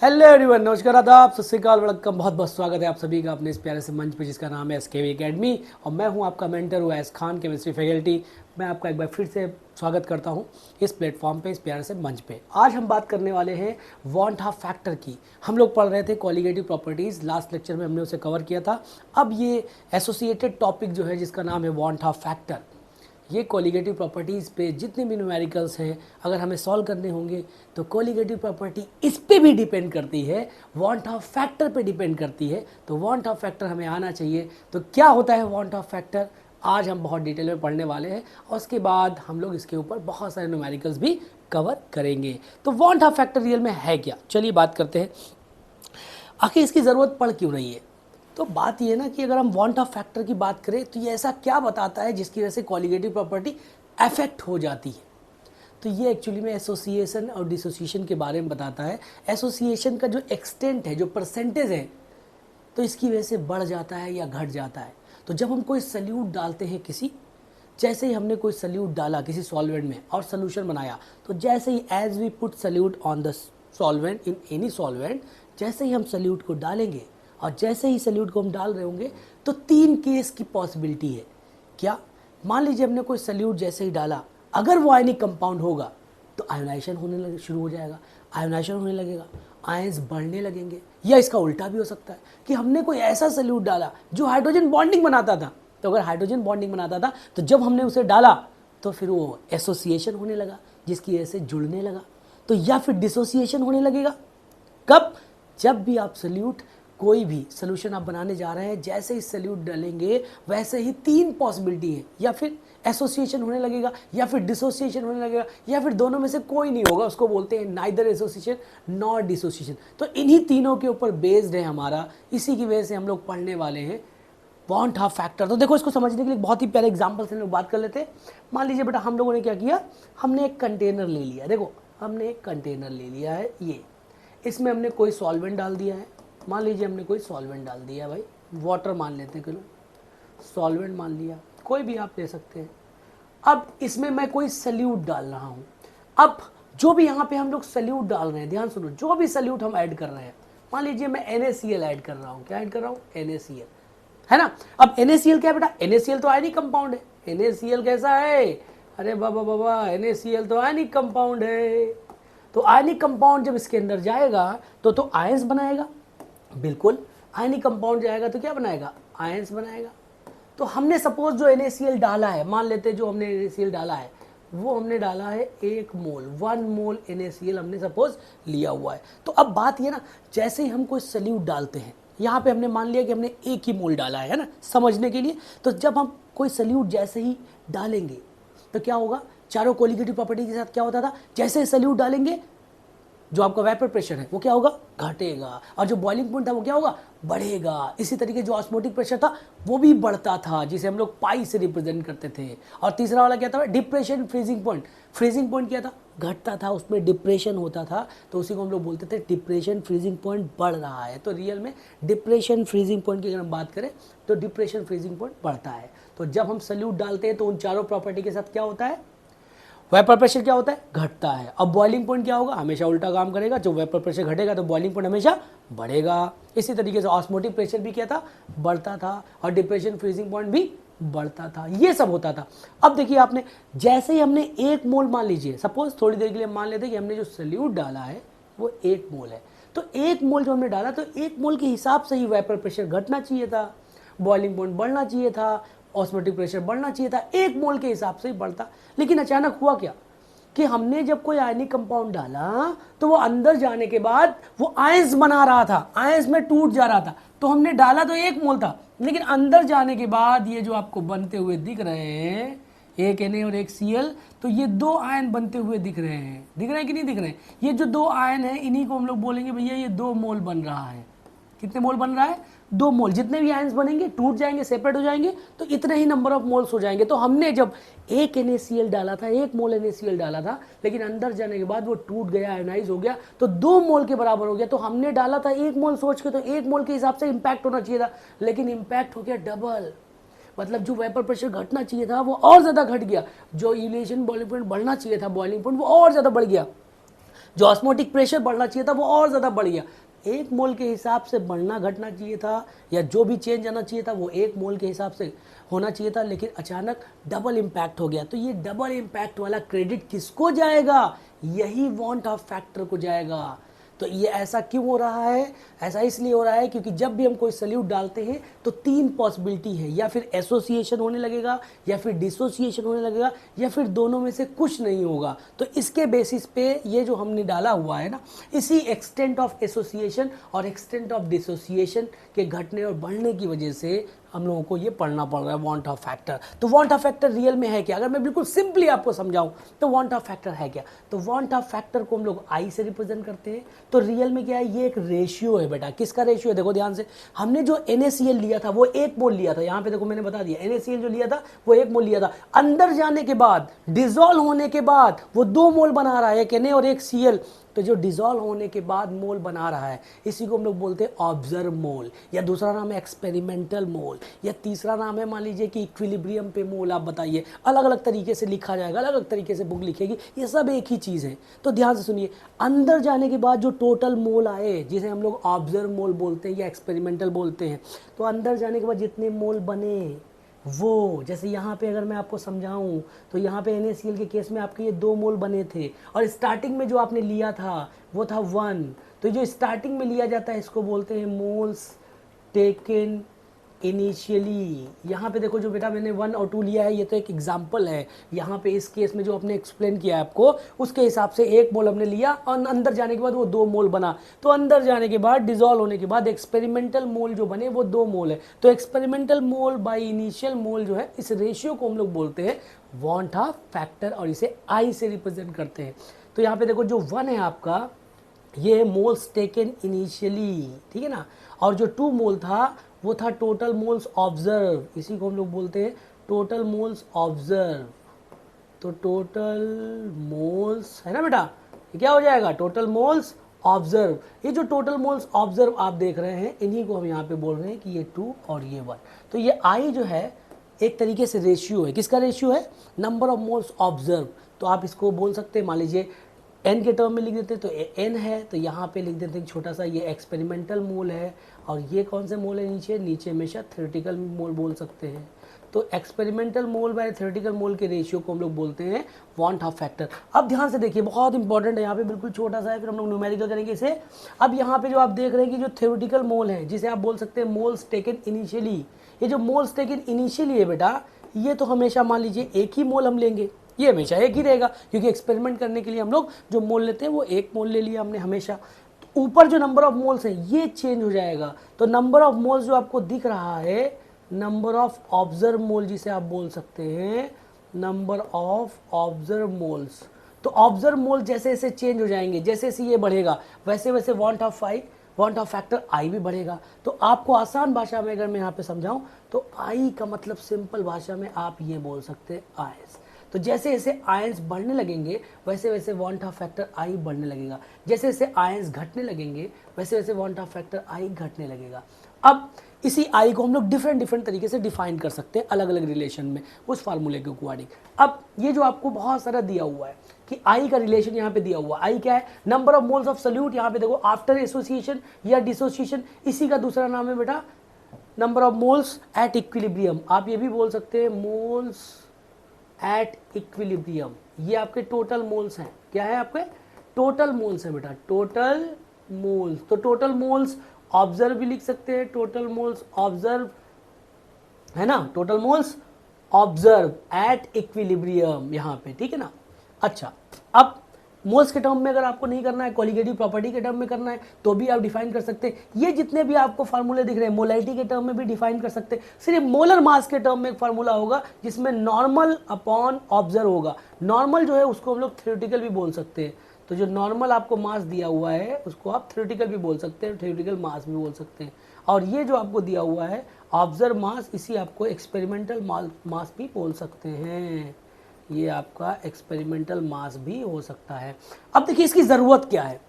Hello everyone, नमस्कार, आदाब, सत श्री अकाल, वड़क्कम। बहुत बहुत स्वागत है आप सभी का अपने इस प्यारे से मंच पे जिसका नाम है एसकेवी एकेडमी। और मैं हूं आपका mentor Uvais Khan, chemistry faculty. मैं आपका एक बार फिर से स्वागत करता हूं इस प्लेटफॉर्म पे, इस प्यारे से मंच पे। आज हम बात करने वाले हैं वांट हाफ फैक्टर की। हम लोग पढ़ रहे थे कॉलिगेटिव प्रॉपर्टीज़, लास्ट लेक्चर में हमने उसे कवर किया था। अब ये एसोसिएटेड टॉपिक जो है जिसका नाम है वांट हाफ फैक्टर, ये कॉलिगेटिव प्रॉपर्टीज़ पे जितने भी न्यूमेरिकल्स हैं अगर हमें सॉल्व करने होंगे तो कॉलिगेटिव प्रॉपर्टी इस पे भी डिपेंड करती है, वांट ऑफ फैक्टर पे डिपेंड करती है। तो वांट ऑफ फैक्टर हमें आना चाहिए। तो क्या होता है वांट ऑफ फैक्टर, आज हम बहुत डिटेल में पढ़ने वाले हैं और उसके बाद हम लोग इसके ऊपर बहुत सारे न्यूमेरिकल्स भी कवर करेंगे। तो वांट ऑफ फैक्टर रियल में है क्या, चलिए बात करते हैं। आखिर इसकी ज़रूरत पड़ क्यों रही है? तो बात ये ना कि अगर हम वांट ऑफ फैक्टर की बात करें तो ये ऐसा क्या बताता है जिसकी वजह से कॉलिगेटिव प्रॉपर्टी अफेक्ट हो जाती है। तो ये एक्चुअली में एसोसिएशन और डिसोसिएशन के बारे में बताता है। एसोसिएशन का जो एक्सटेंट है, जो परसेंटेज है, तो इसकी वजह से बढ़ जाता है या घट जाता है। तो जब हम कोई सल्यूट डालते हैं किसी, जैसे ही हमने कोई सल्यूट डाला किसी सॉल्वेंट में और सोल्यूशन बनाया, तो जैसे ही as we put solute on the solvent in any solvent, जैसे ही हम सल्यूट को डालेंगे और जैसे ही सल्यूट को हम डाल रहे होंगे तो तीन केस की पॉसिबिलिटी है। क्या? मान लीजिए हमने कोई सल्यूट जैसे ही डाला, अगर वो आयनिक कंपाउंड होगा तो आयोनाइजेशन होने लगे शुरू हो जाएगा, आयोनाइजेशन होने लगेगा, आयंस बढ़ने लगेंगे। या इसका उल्टा भी हो सकता है कि हमने कोई ऐसा सल्यूट डाला जो हाइड्रोजन बॉन्डिंग बनाता था, तो अगर हाइड्रोजन बॉन्डिंग बनाता था तो जब हमने उसे डाला तो फिर वो एसोसिएशन होने लगा जिसकी वजह से जुड़ने लगा। तो या फिर डिसोसिएशन होने लगेगा। कब? जब भी आप सल्यूट, कोई भी सोल्यूशन आप बनाने जा रहे हैं, जैसे ही सल्यूट डालेंगे वैसे ही तीन पॉसिबिलिटी है, या फिर एसोसिएशन होने लगेगा या फिर डिसोसिएशन होने लगेगा या फिर दोनों में से कोई नहीं होगा। उसको बोलते हैं नाइदर एसोसिएशन नॉर डिसोसिएशन। तो इन्हीं तीनों के ऊपर बेस्ड है हमारा, इसी की वजह से हम लोग पढ़ने वाले हैं वांट हाफ फैक्टर। तो देखो, इसको समझने के लिए बहुत ही प्यारे एग्जाम्पल से हम लोग बात कर लेते हैं। मान लीजिए बेटा, हम लोगों ने क्या किया, हमने एक कंटेनर ले लिया। देखो, हमने एक कंटेनर ले लिया है, ये इसमें हमने कोई सॉल्वेंट डाल दिया है। मान लीजिए हमने कोई सॉल्वेंट डाल दिया भाई, वाटर मान लेते हैं, चलो सॉल्वेंट मान लिया, कोई भी आप ले सकते हैं। अब इसमें मैं कोई सल्यूट डाल रहा हूँ। अब जो भी यहाँ पे हम लोग सल्यूट डाल रहे हैं, ध्यान सुनो, जो भी सल्यूट हम ऐड कर रहे हैं, मान लीजिए मैं NaCl ऐड कर रहा हूँ। क्या ऐड कर रहा हूँ? NaCl, है ना। अब NaCl क्या है बेटा? NaCl तो आयनिक कंपाउंड है। NaCl कैसा है? अरे बाबा बाबा, NaCl तो आयनिक कंपाउंड है। तो आयनिक कंपाउंड जब इसके अंदर जाएगा तो आयंस बनाएगा। बिल्कुल, आयनिक कंपाउंड जाएगा तो क्या बनाएगा? आयंस बनाएगा। तो हमने सपोज जो NaCl डाला है, मान लेते हैं जो हमने NaCl डाला है वो हमने डाला है 1 मोल, 1 मोल NaCl हमने सपोज लिया हुआ है। तो अब बात ये ना, जैसे ही हम कोई सल्यूट डालते हैं, यहाँ पे हमने मान लिया कि हमने 1 ही मोल डाला है ना, समझने के लिए। तो जब हम कोई सल्यूट जैसे ही डालेंगे तो क्या होगा? चारों कोलिगेटिव प्रॉपर्टी के साथ क्या होता था, जैसे ही सल्यूट डालेंगे जो आपका वेपर प्रेशर है वो क्या होगा? घटेगा। और जो बॉइलिंग पॉइंट था वो क्या होगा? बढ़ेगा। इसी तरीके जो ऑस्मोटिक प्रेशर था वो भी बढ़ता था, जिसे हम लोग पाई से रिप्रेजेंट करते थे। और तीसरा वाला क्या था? Depression freezing point. Freezing point क्या था? घटता था, उसमें डिप्रेशन होता था, तो उसी को हम लोग बोलते थे डिप्रेशन फ्रीजिंग पॉइंट बढ़ रहा है। तो रियल में डिप्रेशन फ्रीजिंग पॉइंट की अगर हम बात करें तो डिप्रेशन फ्रीजिंग पॉइंट बढ़ता है। तो जब हम सल्यूट डालते हैं तो उन चारों प्रॉपर्टी के साथ क्या होता है? वेपर प्रेशर क्या होता है? घटता है। अब बॉइलिंग पॉइंट क्या होगा? हमेशा उल्टा काम करेगा। जो वेपर प्रेशर घटेगा तो बॉइलिंग पॉइंट हमेशा बढ़ेगा। इसी तरीके से ऑस्मोटिक प्रेशर भी क्या था? बढ़ता था। और डिप्रेशन फ्रीजिंग पॉइंट भी बढ़ता था। ये सब होता था। अब देखिए, आपने जैसे ही हमने 1 मोल, मान लीजिए सपोज थोड़ी देर के लिए मान लेते कि हमने जो सल्यूट डाला है वो 1 मोल है, तो 1 मोल जो हमने डाला तो 1 मोल के हिसाब से ही वेपर प्रेशर घटना चाहिए था, बॉइलिंग पॉइंट बढ़ना चाहिए था, ऑस्मोटिक प्रेशर बढ़ना चाहिए था, 1 मोल के हिसाब से ही बढ़ता। लेकिन अचानक हुआ क्या कि हमने जब कोई आयनिक कंपाउंड डाला तो वो अंदर जाने के बाद वो आयंस बना रहा था, आयंस में टूट जा रहा था। तो हमने डाला तो 1 मोल था, लेकिन अंदर जाने के बाद ये जो आपको बनते हुए दिख रहे हैं, एक Na और एक Cl, तो ये 2 आयन बनते हुए दिख रहे हैं। दिख रहे हैं कि नहीं दिख रहे हैं? ये जो 2 आयन है इन्हीं को हम लोग बोलेंगे भैया ये 2 मोल बन रहा है। कितने मोल बन रहा है? 2 मोल। जितने भी आयंस बनेंगे टूट जाएंगे, सेपरेट हो जाएंगे, तो इतने ही नंबर ऑफ मोल्स हो जाएंगे। तो हमने जब 1 NaCl डाला था, 1 मोल NaCl डाला था, लेकिन अंदर जाने के बाद वो टूट गया, आयोनाइज हो गया, तो 2 मोल के बराबर हो गया। तो हमने डाला था 1 मोल सोच के, तो 1 मोल के हिसाब से इंपैक्ट होना चाहिए था, लेकिन इंपैक्ट हो गया डबल। मतलब जो वेपर प्रेशर घटना चाहिए था वो और ज़्यादा घट गया, जो इलेशन बॉइलिंग पॉइंट बढ़ना चाहिए था, बॉइलिंग पॉइंट वो और ज़्यादा बढ़ गया। जो ऑस्मोटिक प्रेशर बढ़ना चाहिए था वो और ज़्यादा बढ़ गया। 1 मोल के हिसाब से बढ़ना घटना चाहिए था, या जो भी चेंज आना चाहिए था वो 1 मोल के हिसाब से होना चाहिए था, लेकिन अचानक डबल इम्पैक्ट हो गया। तो ये डबल इम्पैक्ट वाला क्रेडिट किसको जाएगा? यही वांट ऑफ फैक्टर को जाएगा। तो ये ऐसा क्यों हो रहा है? ऐसा इसलिए हो रहा है क्योंकि जब भी हम कोई सल्यूट डालते हैं तो 3 पॉसिबिलिटी है, या फिर एसोसिएशन होने लगेगा, या फिर डिसोसिएशन होने लगेगा, या फिर दोनों में से कुछ नहीं होगा। तो इसके बेसिस पे ये जो हमने डाला हुआ है ना, इसी एक्सटेंट ऑफ एसोसिएशन और एक्सटेंट ऑफ डिसोसिएशन के घटने और बढ़ने की वजह से हम लोगों को ये पढ़ना पड़ रहा है वांट ऑफ फैक्टर। तो वांट ऑफ फैक्टर रियल में है क्या? अगर मैं बिल्कुल सिंपली आपको समझाऊं तो वांट ऑफ फैक्टर है क्या? तो वांट ऑफ फैक्टर को हम लोग आई से रिप्रेजेंट करते हैं। तो रियल में क्या है? ये एक रेशियो है बेटा। किसका रेशियो है? देखो ध्यान से, हमने जो NaCl लिया था वो 1 मोल लिया था। यहाँ पे देखो मैंने बता दिया, NaCl जो लिया था वो 1 मोल लिया था। अंदर जाने के बाद, डिजोल्व होने के बाद वो 2 मोल बना रहा है, एक Na और एक Cl। तो जो डिजोल्व होने के बाद मोल बना रहा है, इसी को हम लोग बोलते हैं ऑब्जर्व मोल, या दूसरा नाम है एक्सपेरिमेंटल मोल, या तीसरा नाम है मान लीजिए कि इक्विलिब्रियम पे मोल। आप बताइए, अलग अलग तरीके से लिखा जाएगा, अलग अलग तरीके से बुक लिखेगी, ये सब एक ही चीज़ है। तो ध्यान से सुनिए, अंदर जाने के बाद जो टोटल मोल आए, जिसे हम लोग ऑब्जर्व मोल बोलते हैं या एक्सपेरिमेंटल बोलते हैं, तो अंदर जाने के बाद जितने मोल बने वो, जैसे यहाँ पे अगर मैं आपको समझाऊं तो यहाँ पे NaCl के केस में आपके ये 2 मोल बने थे, और स्टार्टिंग में जो आपने लिया था वो था 1। तो जो स्टार्टिंग में लिया जाता है इसको बोलते हैं मोल्स टेकन इनिशियली। यहाँ पे देखो जो बेटा मैंने 1 और 2 लिया है, ये तो एक एग्जाम्पल है। यहाँ पे इस केस में जो आपने एक्सप्लेन किया है आपको, उसके हिसाब से 1 मोल हमने लिया और अंदर जाने के बाद वो 2 मोल बना। तो अंदर जाने के बाद, डिजोल्व होने के बाद एक्सपेरिमेंटल मोल जो बने वो 2 मोल है। तो एक्सपेरिमेंटल मोल बाई इनिशियल मोल जो है, इस रेशियो को हम लोग बोलते हैं वांट ऑफ फैक्टर, और इसे आई से रिप्रेजेंट करते हैं। तो यहाँ पे देखो जो 1 है आपका, ये मोल्स टेकन इनिशियली, ठीक है ना, और जो 2 मोल था वो था टोटल मोल्स ऑब्जर्व, इसी को हम लोग बोलते हैं टोटल मोल्स ऑब्जर्व। तो टोटल मोल्स है ना बेटा, ये क्या हो जाएगा? Total moles observe. ये जो टोटल मोल्स ऑब्जर्व आप देख रहे हैं, इन्हीं को हम यहाँ पे बोल रहे हैं कि ये 2 और ये 1। तो ये आई जो है एक तरीके से रेशियो है। किसका रेशियो है? Number of moles observe. तो आप इसको बोल सकते हैं, मान लीजिए n के टर्म में लिख देते हैं तो n है, तो यहाँ पे लिख देते हैं छोटा सा, ये एक्सपेरिमेंटल मोल है, और ये कौन से मोल है? नीचे हमेशा थ्योरेटिकल मोल बोल सकते हैं। तो एक्सपेरिमेंटल मोल बाय थ्योरेटिकल मोल के रेशियो को हम लोग बोलते हैं वांट ऑफ फैक्टर। अब ध्यान से देखिए, बहुत इंपॉर्टेंट है, यहाँ पे बिल्कुल छोटा सा है, फिर हम लोग न्यूमेरिकल करेंगे इसे। अब यहाँ पे जो आप देख रहे हैं कि जो थ्योरेटिकल मोल है, जिसे आप बोल सकते हैं मोल्स टेकन इनिशियली, ये जो मोल्स टेकन इनिशियली है बेटा, ये तो हमेशा मान लीजिए 1 ही मोल हम लेंगे, ये हमेशा 1 ही रहेगा, क्योंकि एक्सपेरिमेंट करने के लिए हम लोग जो मोल लेते हैं वो 1 मोल ले लिया हमने हमेशा। तो ऊपर जो नंबर ऑफ मोल्स है ये चेंज हो जाएगा। तो नंबर ऑफ मोल्स जो आपको दिख रहा है, नंबर ऑफ ऑब्जर्व मोल जिसे आप बोल सकते हैं, नंबर ऑफ ऑब्जर्व मोल्स। तो ऑब्जर्व मोल जैसे जैसे चेंज हो जाएंगे, जैसे जैसे ये बढ़ेगा, वैसे वैसे वांट ऑफ फैक्टर आई भी बढ़ेगा। तो आपको आसान भाषा में अगर मैं यहाँ पे समझाऊं तो आई का मतलब सिंपल भाषा में आप ये बोल सकते हैं आयंस। तो जैसे जैसे आयंस बढ़ने लगेंगे वैसे वैसे वांट ऑफ फैक्टर आई बढ़ने लगेगा, जैसे जैसे आयंस घटने लगेंगे वैसे वैसे वांट ऑफ फैक्टर आई घटने लगेगा। अब इसी आई को हम लोग डिफरेंट तरीके से डिफाइन कर सकते हैं अलग अलग रिलेशन में, उस फार्मूले के अकॉर्डिंग। अब ये जो आपको बहुत सारा दिया हुआ है कि आई का रिलेशन यहाँ पे दिया हुआ, आई क्या है? Number of moles of solute. यहाँ पे देखो आफ्टर एसोसिएशन या डिसोसिएशन, इसी का दूसरा नाम है बेटा number of moles at equilibrium. आप ये भी बोल सकते हैं मोल्स एट इक्विलिब्रियम। ये आपके टोटल मोल्स हैं। क्या है आपके? टोटल मोल्स है बेटा, टोटल मोल्स। तो टोटल मोल्स ऑब्जर्व भी लिख सकते हैं, टोटल मोल्स ऑब्जर्व, है ना, total moles observe at equilibrium यहाँ पे, ठीक है ना। अच्छा, अब मोल्स के टर्म में अगर आपको नहीं करना है, कॉलिगेटिव प्रॉपर्टी के टर्म में करना है, तो भी आप डिफाइन कर सकते हैं। ये जितने भी आपको फार्मूले दिख रहे हैं मोलैरिटी के टर्म में भी डिफाइन कर सकते हैं। सिर्फ मोलर मास के टर्म में एक फार्मूला होगा जिसमें नॉर्मल अपॉन ऑब्जर्व होगा। नॉर्मल जो है उसको हम लोग थ्योरेटिकल भी बोल सकते हैं। तो जो नॉर्मल आपको मास दिया हुआ है उसको आप थ्योरेटिकल भी बोल सकते हैं, थ्योरेटिकल मास भी बोल सकते हैं। और ये जो आपको दिया हुआ है ऑब्जर्व मास, इसी आपको एक्सपेरिमेंटल मास भी बोल सकते हैं। ये आपका एक्सपेरिमेंटल मास भी हो सकता है। अब देखिए इसकी ज़रूरत क्या है।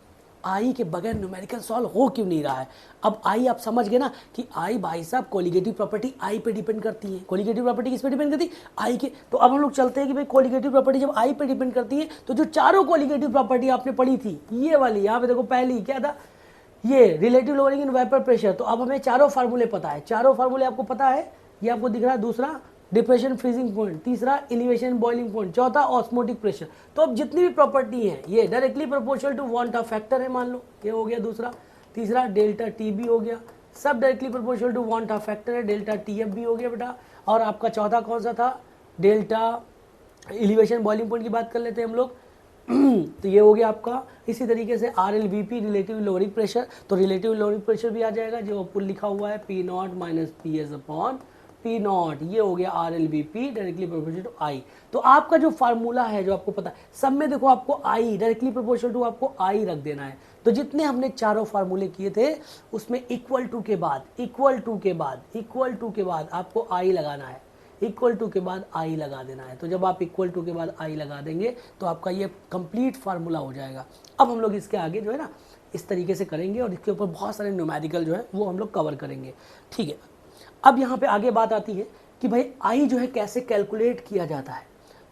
आई के बगैर न्यूमेरिकल सॉल्व हो क्यों नहीं रहा है। अब आई आप समझ गए ना कि आई भाई साहब कोलिगेटिव प्रॉपर्टी आई पे डिपेंड करती है। कोलिगेटिव प्रॉपर्टी किस पे डिपेंड करती है, आई के। तो अब हम लोग चलते हैं कि भाई कोलिगेटिव प्रॉपर्टी जब आई पे डिपेंड करती है तो जो चारों कोलिगेटिव प्रॉपर्टी आपने पढ़ी थी, ये वाली यहाँ पे देखो, पहली क्या था, ये relative lowering in vapour pressure. तो अब हमें चारों फार्मूले पता है, चारों फार्मूले आपको पता है, ये आपको दिख रहा है। दूसरा डिप्रेशन फ्रीजिंग पॉइंट, तीसरा एलिवेशन बॉइलिंग पॉइंट, चौथा ऑस्मोटिक प्रेशर। तो अब जितनी भी प्रॉपर्टी है ये directly proportional to van't of factor है, मान लो ये हो गया दूसरा। तीसरा डेल्टा टी भी हो गया, सब directly proportional to van't of factor है, डेल्टा टी एफ भी हो गया बेटा। और आपका चौथा कौन सा था, डेल्टा एलिवेशन बॉइलिंग पॉइंट की बात कर लेते हैं हम लोग। तो ये हो गया आपका। इसी तरीके से R L V P relative lowering pressure, तो रिलेटिव लोअरिंग प्रेशर भी आ जाएगा जो ऊपर लिखा हुआ है P not minus P S upon P not, ये हो गया R L V P directly proportional to I. तो आपका जो फार्मूला है जो आपको पता है, सब में देखो आपको आई डायरेक्टली प्रोपोर्शनल टू आपको आई रख देना है। तो जितने हमने चारों फार्मूले किए थे उसमें इक्वल टू के बाद, इक्वल टू के बाद, इक्वल टू के बाद आपको आई लगाना है, इक्वल टू के बाद आई लगा देना है। तो जब आप इक्वल टू के बाद आई लगा देंगे तो आपका ये कंप्लीट फार्मूला हो जाएगा। अब हम लोग इसके आगे जो है ना इस तरीके से करेंगे और इसके ऊपर बहुत सारे न्यूमेरिकल जो है वो हम लोग कवर करेंगे, ठीक है। अब यहाँ पे आगे बात आती है कि भाई आई जो है कैसे कैलकुलेट किया जाता है।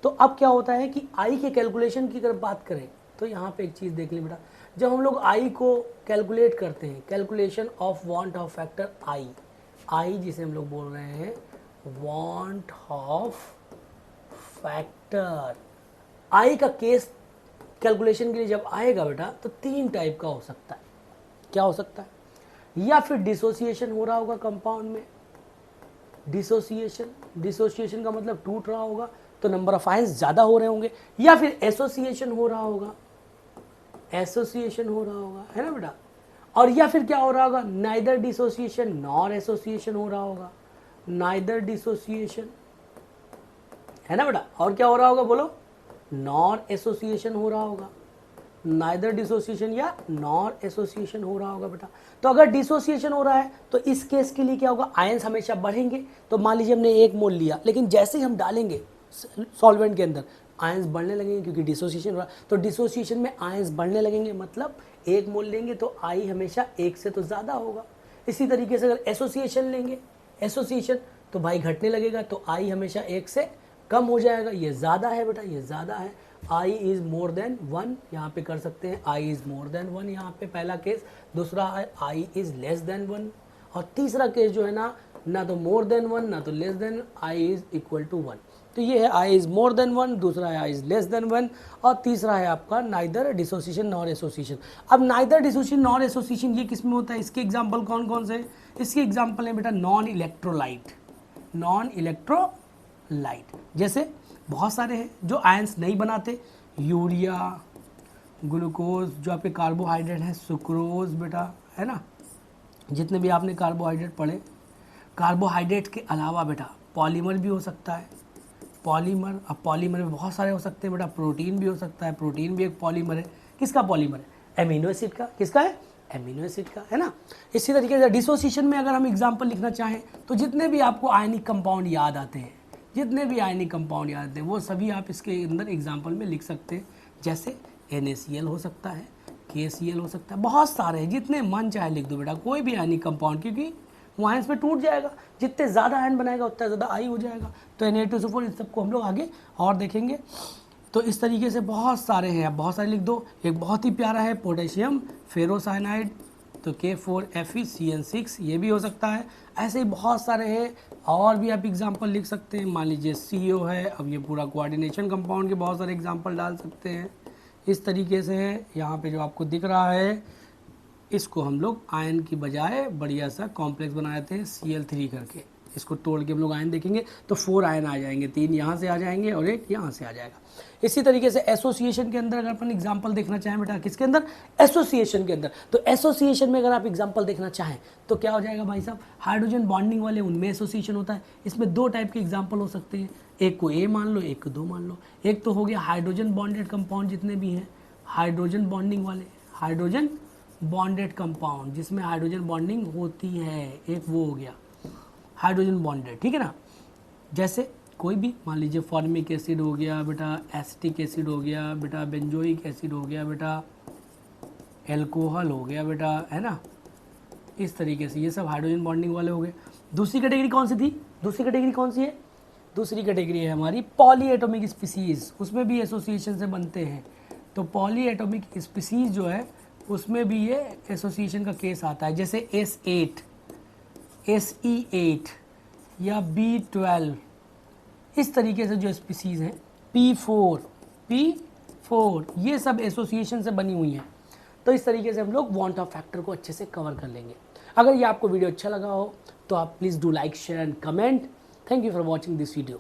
तो अब क्या होता है कि आई के कैलकुलेशन की अगर बात करें तो यहाँ पे एक चीज़ देख लें बेटा, जब हम लोग आई को कैलकुलेट करते हैं, calculation of van't of factor I, I जिसे हम लोग बोल रहे हैं वांट ऑफ फैक्टर, आई का केस कैलकुलेशन के लिए जब आएगा बेटा तो तीन टाइप का हो सकता है। क्या हो सकता है, या फिर डिसोसिएशन हो रहा होगा कंपाउंड में, डिसोसिएशन का मतलब टूट रहा होगा तो नंबर ऑफ आयंस ज़्यादा हो रहे होंगे, या फिर एसोसिएशन हो रहा होगा, एसोसिएशन हो रहा होगा, है ना बेटा। और या फिर क्या हो रहा होगा, नाइदर डिसोसिएशन नॉर एसोसिएशन हो रहा होगा, नाइदर डिसोसिएशन, है ना बेटा। और क्या हो रहा होगा बोलो, नॉर एसोसिएशन हो रहा होगा, नाइदर डिसोसिएशन या नॉर एसोसिएशन हो रहा होगा बेटा। तो अगर डिसोसिएशन हो रहा है तो इस केस के लिए क्या होगा, आयंस हमेशा बढ़ेंगे। तो मान लीजिए हमने 1 मोल लिया, लेकिन जैसे ही हम डालेंगे सॉल्वेंट के अंदर आयंस बढ़ने लगेंगे क्योंकि डिसोसिएशन हो रहा है। तो डिसोसिएशन में आयंस बढ़ने लगेंगे, मतलब 1 मोल लेंगे तो आई हमेशा 1 से तो ज़्यादा होगा। इसी तरीके से अगर एसोसिएशन लेंगे, एसोसिएशन तो भाई घटने लगेगा तो आई हमेशा 1 से कम हो जाएगा। ये ज़्यादा है बेटा, ये ज़्यादा है, आई इज़ मोर देन 1 यहाँ पे कर सकते हैं, आई इज़ मोर देन 1 यहाँ पे पहला केस। दूसरा है आई इज़ लेस देन 1, और तीसरा केस जो है ना तो मोर देन 1 ना तो less than, i is equal to 1। तो ये है आई इज़ मोर देन 1, दूसरा है आई इज़ लेस देन 1, और तीसरा है आपका नाइदर डिसोसिएशन नॉर एसोसिएशन। अब नाइदर डिसोसिएशन नॉर एसोसिएशन ये किस में होता है, इसके एग्जाम्पल कौन कौन से, इसके एग्जाम्पल है बेटा नॉन इलेक्ट्रोलाइट, नॉन इलेक्ट्रोलाइट जैसे बहुत सारे हैं जो आयंस नहीं बनाते, यूरिया, ग्लूकोज, जो आपके कार्बोहाइड्रेट हैं, सुक्रोज बेटा, है ना। जितने भी आपने कार्बोहाइड्रेट पढ़े, कार्बोहाइड्रेट के अलावा बेटा पॉलीमर भी हो सकता है, पॉलीमर। अब पॉलीमर में बहुत सारे हो सकते हैं बेटा, प्रोटीन भी हो सकता है, प्रोटीन भी एक पॉलीमर है। किसका पॉलीमर है, एमिनो एसिड का। किसका है, एमिनो एसिड का, है ना। इसी तरीके से डिसोसिएशन में अगर हम एग्जाम्पल लिखना चाहें तो जितने भी आपको आयनिक कंपाउंड याद आते हैं, जितने भी आयनिक कंपाउंड याद आते हैं वो सभी आप इसके अंदर एग्जाम्पल में लिख सकते हैं। जैसे NaCl हो सकता है, KCl हो सकता है, बहुत सारे हैं, जितने मन चाहे लिख दो बेटा, कोई भी आयनिक कंपाउंड, क्योंकि वो आयंस में टूट जाएगा, जितने ज़्यादा आयन बनाएगा उतना ज़्यादा आई हो जाएगा। तो Na2SO4 इन सबको हम लोग आगे और देखेंगे। तो इस तरीके से बहुत सारे हैं, आप बहुत सारे लिख दो। एक बहुत ही प्यारा है पोटेशियम फेरोसाइनाइड, तो K4FeCN6 ये भी हो सकता है। ऐसे ही बहुत सारे हैं और भी आप एग्जांपल लिख सकते हैं। मान लीजिए CO है, अब ये पूरा कोऑर्डिनेशन कंपाउंड के बहुत सारे एग्जांपल डाल सकते हैं। इस तरीके से है, यहाँ पे जो आपको दिख रहा है इसको हम लोग आयन की बजाय बढ़िया सा कॉम्प्लेक्स बना देते हैं Cl3 करके। इसको तोड़ के हम लोग आयन देखेंगे तो 4 आयन आ जाएंगे, 3 यहाँ से आ जाएंगे और 1 यहाँ से आ जाएगा। इसी तरीके से एसोसिएशन के अंदर अगर अपन एग्जांपल देखना चाहें बेटा, किसके अंदर, एसोसिएशन के अंदर, तो एसोसिएशन में अगर आप एग्जांपल देखना चाहें तो क्या हो जाएगा भाई साहब, हाइड्रोजन बॉन्डिंग वाले उनमें एसोसिएशन होता है। इसमें 2 टाइप के एग्जाम्पल हो सकते हैं, एक को A मान लो, एक को 2 मान लो। एक तो हो गया हाइड्रोजन बॉन्डेड कंपाउंड जितने भी हैं, हाइड्रोजन बॉन्डिंग वाले, हाइड्रोजन बॉन्डेड कंपाउंड जिसमें हाइड्रोजन बॉन्डिंग होती है, एक वो हो गया हाइड्रोजन बॉन्डेड, ठीक है ना। जैसे कोई भी मान लीजिए फॉर्मिक एसिड हो गया बेटा, एसिटिक एसिड हो गया बेटा, बेंजोइक एसिड हो गया बेटा, एल्कोहल हो गया बेटा, है ना, इस तरीके से ये सब हाइड्रोजन बॉन्डिंग वाले हो गए। दूसरी कैटेगरी कौन सी थी? दूसरी कैटेगरी कौन सी है? दूसरी कैटेगरी है हमारी पॉली एटॉमिक स्पीसीज, उसमें भी एसोसिएशन से बनते हैं। तो पॉली एटॉमिक स्पीसीज जो है उसमें भी ये एसोसिएशन का केस आता है, जैसे S8, Se8 या B12, इस तरीके से जो स्पीसीज हैं, P4, ये सब एसोसिएशन से बनी हुई हैं। तो इस तरीके से हम लोग वांट ऑफ फैक्टर को अच्छे से कवर कर लेंगे। अगर ये आपको वीडियो अच्छा लगा हो तो आप please do like, share and comment. Thank you for watching this video.